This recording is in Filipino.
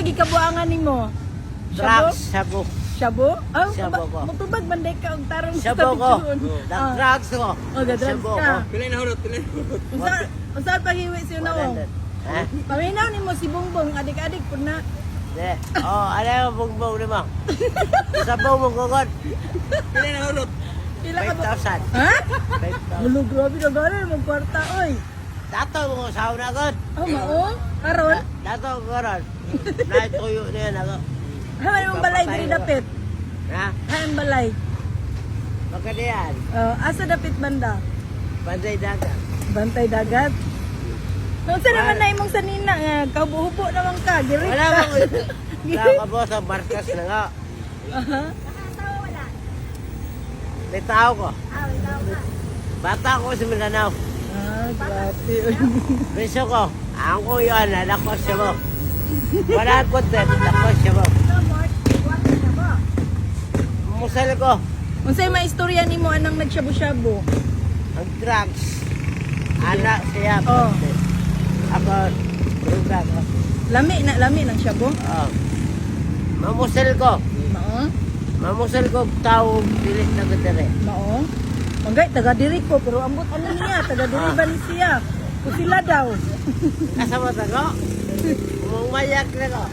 gikabuangan nimo? Drugs, sabu. Shabu? Ah, Shabu ko. mutubag banday ka og tarong Sabu ko. Drugs ko. Oh, gadrugs Sabu ka. ko. Pilay na hulot, pilay na hulot. Unsa pahiwi si Nawong? 100. Ha? Paminaw nimo si Bongbong, adik-adik pud na. De. Oh, ano yung bugbog ni mo? Sabu mo kukot. Pilay na hulot. Pila ka ba? 5,000. Ha? 5,000. Mulo grabe na gani mo kwarta oy. Dato mo sauna agad. Oh, mao? Karon? Dato ko ron. Naituyo na yan ako. Hamay mong balay diri dapit. Ha? Hamay balay. Magkadiyan. Asa dapit banda? Banday dagat. Bantay dagat. Unsa naman na imong sanina nga kabuhubo naman ka, girit Wala ka. mo. Nakakabos ang markas na nga. Aha. May tao ko. Bata ko sa Mindanao. Ah, grabe. Preso ko. Ang ko yun, anak ko siya mo. Wala ko din, anak ko siya mo. Musal ko. Unsay maistorya nimo anang nagshabu-shabu? Ang drugs. Anak siya. Oh. Ako, druga ko. Lami ng shabu. Oh. Mamusal ko. Mao? Mamusal ko tao pilit na gadere. Mao? Manggay taga diri ko pero ambot ano niya, taga diri ba ni siya? Kusila daw. Kasama ko. Umayak na ko.